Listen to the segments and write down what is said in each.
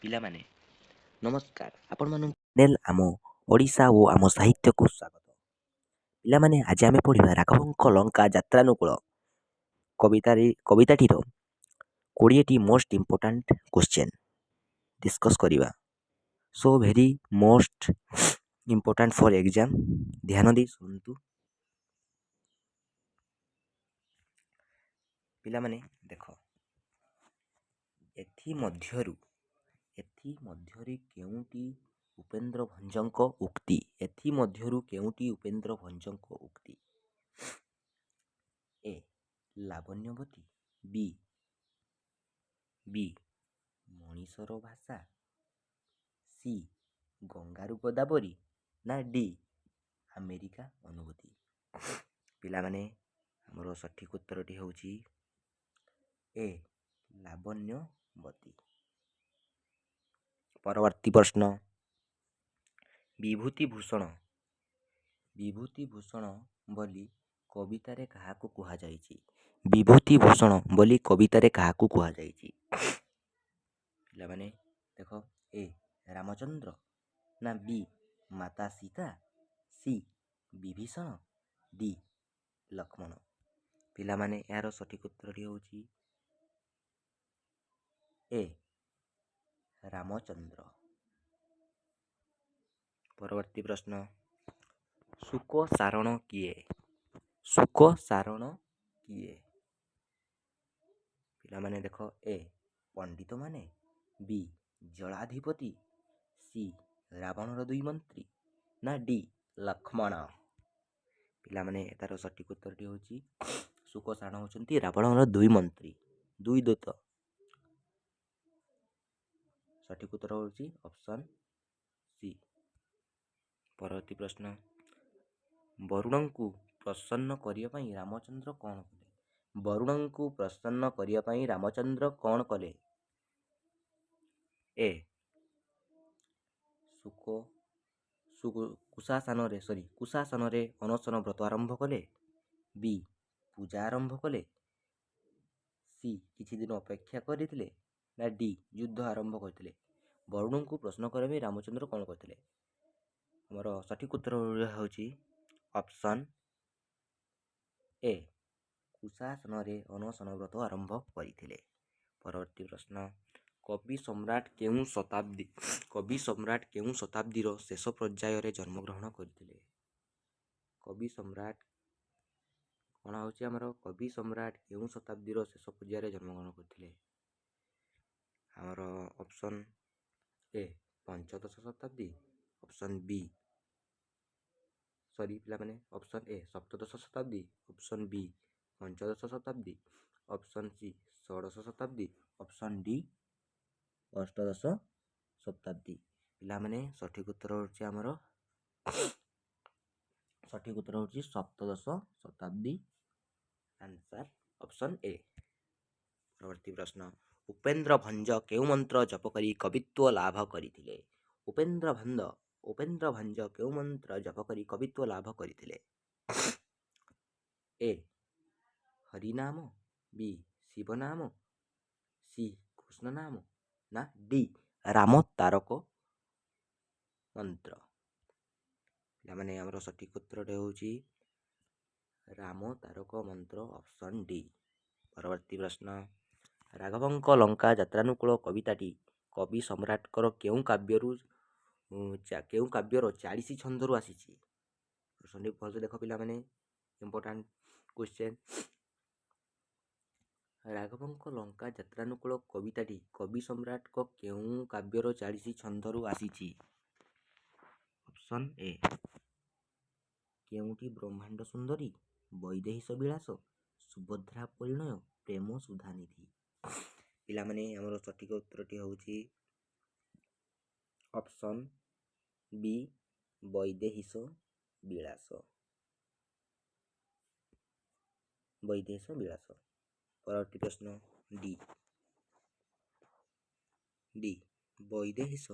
ପିଲାମାନେ ନମସ୍କାର। ଆପଣମାନଙ୍କୁ ଚ୍ୟାନେଲ ଆମ ଓଡ଼ିଶା ଓ ଆମ ସାହିତ୍ୟକୁ ସ୍ୱାଗତ। ପିଲାମାନେ ଆଜି ଆମେ ପଢ଼ିବା ରାଘବଙ୍କ ଲଙ୍କା ଯାତ୍ରାନୁକୂଳ କବିତାଟିର 20ଟି ମୋଷ୍ଟ ଇମ୍ପୋର୍ଟାଣ୍ଟ କ୍ୱେଶ୍ଚେନ୍ ଡିସ୍କସ୍ କରିବା। So very most important for exam. ଧ୍ୟାନ ଦେଇ ଶୁଣନ୍ତୁ। ପିଲାମାନେ ଦେଖ, ଏଥିମଧ୍ୟରୁ କେଉଁଟି ଉପେନ୍ଦ୍ର ଭଞ୍ଜଙ୍କ ଉକ୍ତି? ଏ. ଲାବଣ୍ୟବତୀ, ବି. ମଣିଷର ଭାଷା, ସି. ଗଙ୍ଗାରୁ ଗୋଦାବରୀ, ନା ଡି. ଆମେରିକା ଅନୁଭୂତି? ପିଲାମାନେ ଆମର ସଠିକ ଉତ୍ତରଟି ହେଉଛି ଏ. ଲାବଣ୍ୟବତୀ। ପରବର୍ତ୍ତୀ ପ୍ରଶ୍ନ, ବିଭୂତିଭୂଷଣ ବୋଲି କବିତାରେ କାହାକୁ କୁହାଯାଇଛି? ପିଲାମାନେ ଦେଖ, ଏ. ରାମଚନ୍ଦ୍ର, ନା ବି. ମାତା ସୀତା, ସି. ବିଭୀଷଣ, ଡି. ଲକ୍ଷ୍ମଣ? ପିଲାମାନେ ଏହାର ସଠିକ ଉତ୍ତରଟି ହେଉଛି ଏ. ରାମଚନ୍ଦ୍ର। ପରବର୍ତ୍ତୀ ପ୍ରଶ୍ନ, ଶୁକ ସାରଣ କିଏ? ପିଲାମାନେ ଦେଖ, ଏ. ପଣ୍ଡିତମାନେ, ବି. ଜଳାଧିପତି, ସି. ରାବଣର ଦୁଇ ମନ୍ତ୍ରୀ, ନା ଡି. ଲକ୍ଷ୍ମଣ? ପିଲାମାନେ ତାର ସଠିକ ଉତ୍ତରଟି ହେଉଛି ଶୁକ ସାରଣ ହେଉଛନ୍ତି ରାବଣର ଦୁଇ ମନ୍ତ୍ରୀ, ଦୁଇ ଦୂତ। ସଠିକ ଉତ୍ତର ହେଉଛି ଅପସନ୍ ସି। ପରବର୍ତ୍ତୀ ପ୍ରଶ୍ନ, ବରୁଣଙ୍କୁ ପ୍ରସନ୍ନ କରିବା ପାଇଁ ରାମଚନ୍ଦ୍ର କ'ଣ କଲେ? ଏ. କୁଶାସନରେ ଅନଶନ ବ୍ରତ ଆରମ୍ଭ କଲେ, ବି. ପୂଜା ଆରମ୍ଭ କଲେ, ସି. କିଛି ଦିନ ଅପେକ୍ଷା କରିଥିଲେ, ନା ଡି. ଯୁଦ୍ଧ ଆରମ୍ଭ କରିଥିଲେ? ବରୁଣଙ୍କୁ ପ୍ରସନ୍ନ କରିବା ପାଇଁ ରାମଚନ୍ଦ୍ର କ'ଣ କରିଥିଲେ? ଆମର ସଠିକ ଉତ୍ତର ହେଉଛି ଅପସନ୍ ଏ. କୁଶାସନରେ ଅନଶନ ବ୍ରତ ଆରମ୍ଭ କରିଥିଲେ। ପରବର୍ତ୍ତୀ ପ୍ରଶ୍ନ, କବି ସମ୍ରାଟ କେଉଁ ଶତାବ୍ଦୀର ଶେଷ ପର୍ଯ୍ୟାୟରେ ଜନ୍ମଗ୍ରହଣ କରିଥିଲେ? କବି ସମ୍ରାଟ କେଉଁ ଶତାବ୍ଦୀର ଶେଷ ପର୍ଯ୍ୟାୟରେ ଜନ୍ମଗ୍ରହଣ କରିଥିଲେ? ଆମର ଅପସନ୍ ଏ. ପଞ୍ଚଦଶ ଶତାବ୍ଦୀ, ଅପସନ୍ ଏ. ସପ୍ତଦଶ ଶତାବ୍ଦୀ, ଅପସନ୍ ବି. ପଞ୍ଚଦଶ ଶତାବ୍ଦୀ, ଅପସନ୍ ସି. ଷୋଡ଼ଶ ଶତାବ୍ଦୀ, ଅପସନ୍ ଡି. ଅଷ୍ଟଦଶ ଶତାବ୍ଦୀ? ପିଲାମାନେ ସଠିକ ଉତ୍ତର ହେଉଛି ସପ୍ତଦଶ ଶତାବ୍ଦୀ। Answer option A. ପରବର୍ତ୍ତୀ ପ୍ରଶ୍ନ, ଉପେନ୍ଦ୍ର ଭଞ୍ଜ କେଉଁ ମନ୍ତ୍ର ଜପ କରି କବିତ୍ୱ ଲାଭ କରିଥିଲେ? ଉପେନ୍ଦ୍ର ଭଞ୍ଜ କେଉଁ ମନ୍ତ୍ର ଜପ କରି କବିତ୍ୱ ଲାଭ କରିଥିଲେ? ଏ. ହରିନାମ, ବି. ଶିବନାମ, ସି. କୃଷ୍ଣ ନାମ, ନା ଡି. ରାମ ତାରକ ମନ୍ତ୍ର? ପିଲାମାନେ ଆମର ସଠିକ ଉତ୍ତରଟି ହେଉଛି ରାମ ତାରକ ମନ୍ତ୍ର, ଅପସନ୍ ଡି। ପରବର୍ତ୍ତୀ ପ୍ରଶ୍ନ, ରାଘବଙ୍କ ଲଙ୍କା ଯାତ୍ରାନୁକୂଳ କବିତାଟି କବି ସମ୍ରାଟଙ୍କର କେଉଁ କାବ୍ୟର 40 ଛନ୍ଦରୁ ଆସିଛି? ଭଲସେ ଦେଖ ପିଲାମାନେ, ଇମ୍ପୋର୍ଟାଣ୍ଟ କ୍ୱେଶ୍ଚେନ୍। ରାଘବଙ୍କ ଲଙ୍କା ଯାତ୍ରାନୁକୂଳ କବିତାଟି କବି ସମ୍ରାଟଙ୍କ କେଉଁ କାବ୍ୟର 40 ଛନ୍ଦରୁ ଆସିଛି? Option A. କେଉଁଠି ବ୍ରହ୍ମାଣ୍ଡ ସୁନ୍ଦରୀ, ବୈଦେହୀଶ ବିଳାସ, ସୁଭଦ୍ରା ପରିଣୟ, ପ୍ରେମ ସୁଧାନିଧି? ପିଲାମାନେ ଆମର ସଠିକ ଉତ୍ତରଟି ହେଉଛି ଅପସନ୍ ବି. ବୈଦେହୀଶ ବିଳାସ। ପରବର୍ତ୍ତୀ ପ୍ରଶ୍ନ, ଡି. ବୈଦେହୀଶ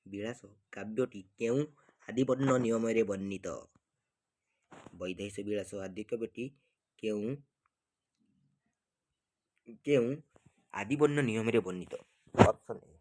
ବିଳାସ କାବ୍ୟଟି କେଉଁ ଆଦିବର୍ଣ୍ଣ ନିୟମରେ ବର୍ଣ୍ଣିତ? ବୈଦେହୀଶ ବିଳାସ ଆଦି କାବ୍ୟଟି କେଉଁ ଆଦିବର୍ଣ୍ଣ ନିୟମରେ ବର୍ଣ୍ଣିତ? Option A.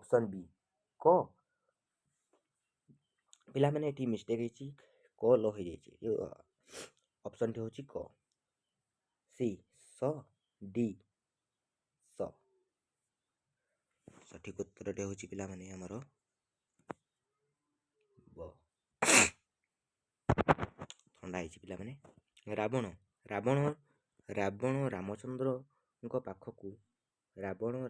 ଅପସନ୍ ବି କ। ପିଲାମାନେ ଏଠି ମିଷ୍ଟେକ୍ ହେଇଛି, କ ଲ ହେଇଯାଇଛି। ଅପସନ୍ଟି ହେଉଛି କ। ସି ସ, ଡି ସ। ସଠିକ୍ ଉତ୍ତରଟି ହେଉଛି ପିଲାମାନେ ଆମର ବ। ଥଣ୍ଡା ହେଇଛି ପିଲାମାନେ। ରାବଣ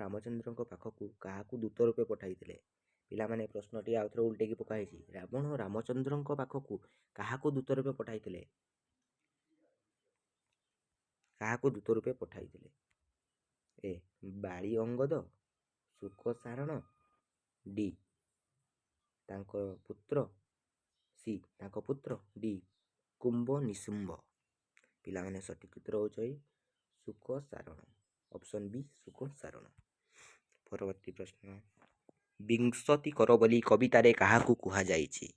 ରାମଚନ୍ଦ୍ରଙ୍କ ପାଖକୁ କାହାକୁ ଦୂତ ରୂପେ ପଠାଇଥିଲେ? ପିଲାମାନେ ପ୍ରଶ୍ନଟି ଆଉଥରେ ଉଲଟେଇକି ପକା ହେଇଛି। ରାବଣ ରାମଚନ୍ଦ୍ରଙ୍କ ପାଖକୁ କାହାକୁ ଦୂତ ରୂପେ ପଠାଇଥିଲେ? କାହାକୁ ଦୂତ ରୂପେ ପଠାଇଥିଲେ? ଏ ବାଳି ଅଙ୍ଗଦ, ଶୁକ ସାରଣ, ଡି ତାଙ୍କ ପୁତ୍ର, ସି ତାଙ୍କ ପୁତ୍ର, ଡି କୁମ୍ଭ ନିଶୁମ୍ଭ। ପିଲାମାନେ ସଠିକ୍ ଉତ୍ତର ହେଉଛି ଶୁକ ସାରଣ। ଅପସନ୍ ବି ଶୁକ ସାରଣ। ପରବର୍ତ୍ତୀ ପ୍ରଶ୍ନ, ବିଂଶତି କର ବୋଲି କବିତାରେ କାହାକୁ କୁହାଯାଇଛି?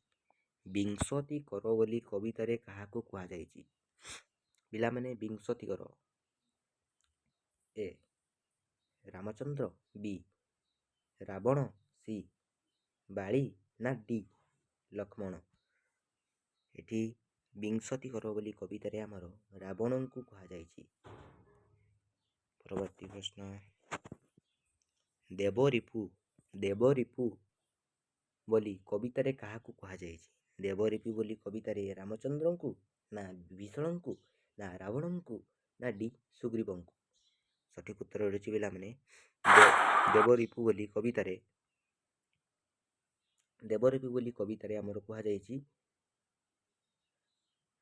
ବିଂଶତି କର ବୋଲି କବିତାରେ କାହାକୁ କୁହାଯାଇଛି? ପିଲାମାନେ ବିଂଶତି କର, ଏ ରାମଚନ୍ଦ୍ର, ବି ରାବଣ, ସି ବାଳି ନା ଡି ଲକ୍ଷ୍ମଣ? ଏଠି ବିଂଶତି କର ବୋଲି କବିତାରେ ଆମର ରାବଣଙ୍କୁ କୁହାଯାଇଛି। ପରବର୍ତ୍ତୀ ପ୍ରଶ୍ନ, ଦେବରିପୁ ବୋଲି କବିତାରେ କାହାକୁ କୁହାଯାଇଛି? ଦେବରିପୁ ବୋଲି କବିତାରେ ରାମଚନ୍ଦ୍ରଙ୍କୁ, ନା ବିଭୀଷଣଙ୍କୁ, ନା ରାବଣଙ୍କୁ, ନା ଡି ସୁଗ୍ରୀବଙ୍କୁ? ସଠିକ୍ ଉତ୍ତର ରହିଛି ପିଲାମାନେ ଦେବରିପୁ ବୋଲି କବିତାରେ ଆମର କୁହାଯାଇଛି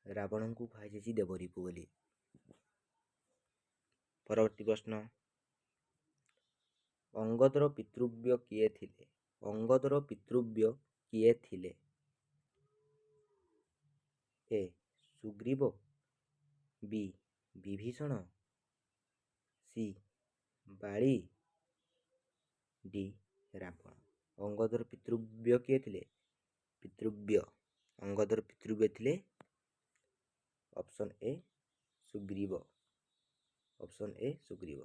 ରାବଣଙ୍କୁ କୁହାଯାଇଛି ଦେବରିପୁ ବୋଲି। ପରବର୍ତ୍ତୀ ପ୍ରଶ୍ନ, ଅଙ୍ଗଦର ପିତୃବ୍ୟ କିଏ ଥିଲେ? ଅଙ୍ଗଦର ପିତୃବ୍ୟ କିଏ ଥିଲେ? ଏ ସୁଗ୍ରୀବ, ବି ବିଭୀଷଣ, ସି ବାଳି, ଡି ରାବଣ। ଅଙ୍ଗଦର ପିତୃବ୍ୟ କିଏ ଥିଲେ? ଅଙ୍ଗଦର ପିତୃବ୍ୟ ଥିଲେ option A Sugriva. Option A Sugriva.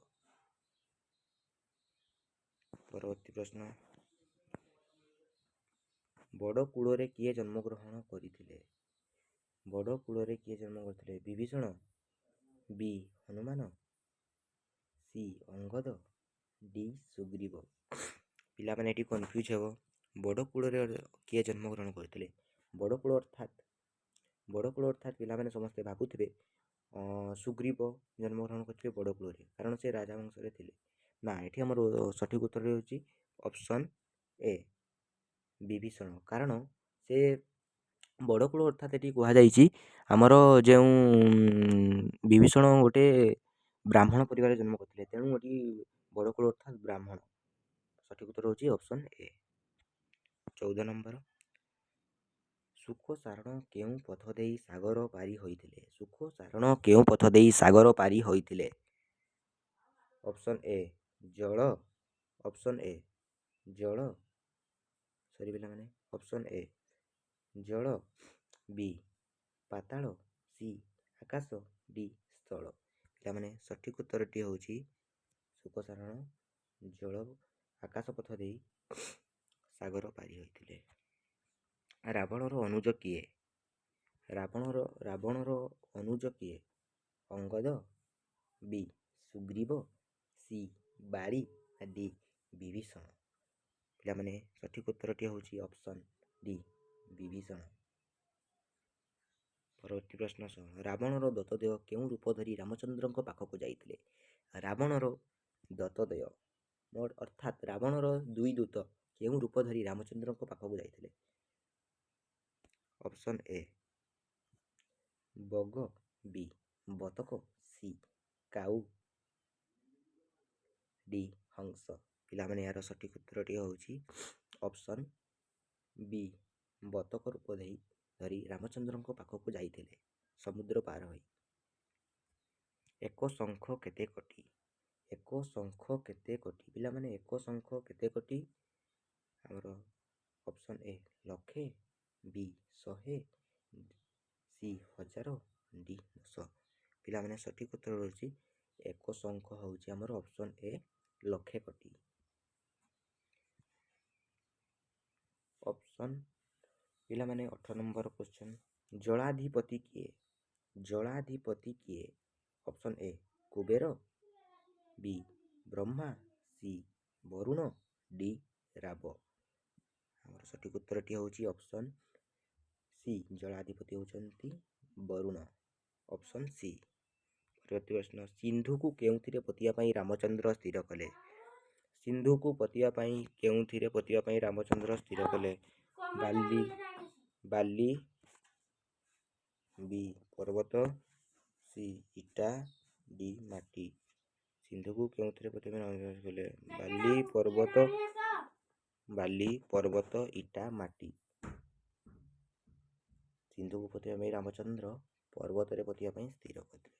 ପରବର୍ତ୍ତୀ ପ୍ରଶ୍ନ, ବଡ଼ କୂଳରେ କିଏ ଜନ୍ମଗ୍ରହଣ କରିଥିଲେ? ବଡ଼ କୂଳରେ କିଏ ଜନ୍ମ କରିଥିଲେ? ବିଭୀଷଣ, ବି ହନୁମାନ, ସି ଅଙ୍ଗଦ, ଡି ସୁଗ୍ରୀବ। ପିଲାମାନେ ଏଠି କନଫ୍ୟୁଜ୍ ହେବ। ବଡ଼ କୂଳରେ କିଏ ଜନ୍ମଗ୍ରହଣ କରିଥିଲେ? ବଡ଼ କୂଳ ଅର୍ଥାତ୍ ପିଲାମାନେ ସମସ୍ତେ ଭାବୁଥିବେ ସୁଗ୍ରୀବ ଜନ୍ମଗ୍ରହଣ କରିଥିଲେ ବଡ଼ କୂଳରେ, କାରଣ ସେ ରାଜା ବଂଶରେ ଥିଲେ। ନା, ଏଠି ଆମର ସଠିକ୍ ଉତ୍ତର ହେଉଛି ଅପସନ୍ ଏ ବିଭୀଷଣ। କାରଣ ସେ ବଡ଼ କୂଳ ଅର୍ଥାତ୍ ଏଠି କୁହାଯାଇଛି ଆମର ଯେଉଁ ବିଭୀଷଣ ଗୋଟେ ବ୍ରାହ୍ମଣ ପରିବାରରେ ଜନ୍ମ କରିଥିଲେ, ତେଣୁ ଏଠି ବଡ଼ କୂଳ ଅର୍ଥାତ୍ ବ୍ରାହ୍ମଣ। ସଠିକ୍ ଉତ୍ତର ହେଉଛି ଅପସନ୍ ଏ। 14 ନମ୍ବର, ସୁକ ସାରଣ କେଉଁ ପଥ ଦେଇ ସାଗର ପାରି ହୋଇଥିଲେ? ସୁକ ସାରଣ କେଉଁ ପଥ ଦେଇ ସାଗର ପାରି ହୋଇଥିଲେ? ଅପସନ୍ ଏ ଜଳ, ପିଲାମାନେ ଅପସନ୍ ଏ ଜଳ, ବି ପାତାଳ, ସି ଆକାଶ, ଡି ସ୍ଥଳ। ପିଲାମାନେ ସଠିକ୍ ଉତ୍ତରଟି ହେଉଛି ସୁକ ସାରଣ ଜଳ ଆକାଶ ପଥ ଦେଇ ସାଗର ପାରି ହୋଇଥିଲେ। ରାବଣର ଅନୁଜ କିଏ? ରାବଣର ଅନୁଜ କିଏ? ଅଙ୍ଗଦ, ବି ସୁଗ୍ରୀବ, ସି ବାଳି, ଡି ବିଭୀଷଣ। ପିଲାମାନେ ସଠିକ୍ ଉତ୍ତରଟି ହେଉଛି ଅପସନ୍ ଡି ବିଭୀଷଣ। ପରବର୍ତ୍ତୀ ପ୍ରଶ୍ନ, ରାବଣର ଦତ୍ତଦେୟ କେଉଁ ରୂପ ଧରି ରାମଚନ୍ଦ୍ରଙ୍କ ପାଖକୁ ଯାଇଥିଲେ? ରାବଣର ଦତ୍ତଦେୟ ଅର୍ଥାତ୍ ରାବଣର ଦୁଇ ଦୂତ କେଉଁ ରୂପ ଧରି ରାମଚନ୍ଦ୍ରଙ୍କ ପାଖକୁ ଯାଇଥିଲେ? ଅପସନ୍ ଏ ବଗ, ବି ବତକ, ସି କାଉ, ଡି ହଂସ। ପିଲାମାନେ ଏହାର ସଠିକ୍ ଉତ୍ତରଟି ହେଉଛି ଅପସନ୍ ବି ବତକ ରୂପ ଧରି ରାମଚନ୍ଦ୍ରଙ୍କ ପାଖକୁ ଯାଇଥିଲେ ସମୁଦ୍ର ପାର ହୋଇ। ଏକ ଶଙ୍ଖ କେତେ କୋଟି? ଏକ ଶଙ୍ଖ କେତେ କୋଟି? ପିଲାମାନେ ଏକ ଶଙ୍ଖ କେତେ କୋଟି? ଆମର ଅପସନ୍ ଏ ଲକ୍ଷେ, ବି 100, ସି 1000, ଡି 10। ପିଲାମାନେ ସଠିକ୍ ଉତ୍ତର ରହିଛି ଏକ ଶଙ୍ଖ ହେଉଛି ଆମର ଅପସନ୍ ଏ ଲକ୍ଷେ କୋଟି। ଅପସନ୍ ପିଲାମାନେ 18 ନମ୍ବର କ୍ୱେଶ୍ଚନ୍। ଜଳାଧିପତି କିଏ? ଜଳାଧିପତି କିଏ? Option A Kubera, B Brahma, C Varuna, D ରାବ। ଆମର ସଠିକ୍ ଉତ୍ତରଟି ହେଉଛି ଅପସନ୍ ସି। ଜଳାଧିପତି ହେଉଛନ୍ତି ବରୁଣ। Option C. ପରବର୍ତ୍ତୀ ପ୍ରଶ୍ନ। ସିନ୍ଧୁକୁ କେଉଁଥିରେ ପୋତିବା ପାଇଁ ରାମଚନ୍ଦ୍ର ସ୍ଥିର କଲେ? ସିନ୍ଧୁକୁ ପୋତିବା ପାଇଁ କେଉଁଥିରେ ପୋତିବା ପାଇଁ ରାମଚନ୍ଦ୍ର ସ୍ଥିର କଲେ? ବାଲି, ବି ପର୍ବତ, ସି ଇଟା, ଡି ମାଟି। ସିନ୍ଧୁକୁ କେଉଁଥିରେ ପୋତିବା ପାଇଁ ରାମଚନ୍ଦ୍ର କଲେ? ବାଲି, ପର୍ବତ, ଇଟା, ମାଟି। ସିନ୍ଧୁକୁ ପୋତିବା ପାଇଁ ରାମଚନ୍ଦ୍ର ପର୍ବତରେ ପୋତିବା ପାଇଁ ସ୍ଥିର କରିଥିଲେ।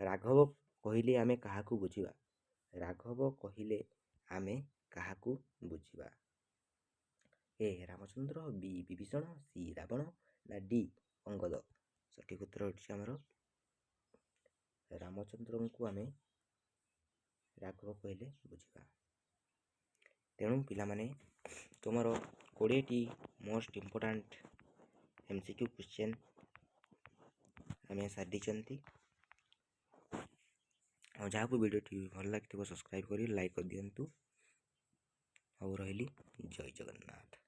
ରାଘବ କହିଲେ ଆମେ କାହାକୁ ବୁଝିବା? ରାଘବ କହିଲେ ଆମେ କାହାକୁ ବୁଝିବା? ଏ ରାମଚନ୍ଦ୍ର, ବି ବିଭୀଷଣ, ସି ରାବଣ, ନା ଡି ଅଙ୍ଗଦ। ସଠିକ୍ ଉତ୍ତର ହେଉଛି ଆମର ରାମଚନ୍ଦ୍ରଙ୍କୁ ଆମେ ରାଘବ କହିଲେ ବୁଝିବା। ତେଣୁ ପିଲାମାନେ ତୁମର 20ଟି ମୋଷ୍ଟ ଇମ୍ପୋର୍ଟାଣ୍ଟ MCQ କ୍ୱେଶ୍ଚନ୍ ଆମେ ସାରିଛନ୍ତି। ଆଉ ଯାହାକୁ ଭିଡ଼ିଓଟି ଭଲ ଲାଗିଥିବ ସବସ୍କ୍ରାଇବ୍ କରି ଲାଇକ୍ କରିଦିଅନ୍ତୁ। ଆଉ ରହିଲି, ଜୟ ଜଗନ୍ନାଥ।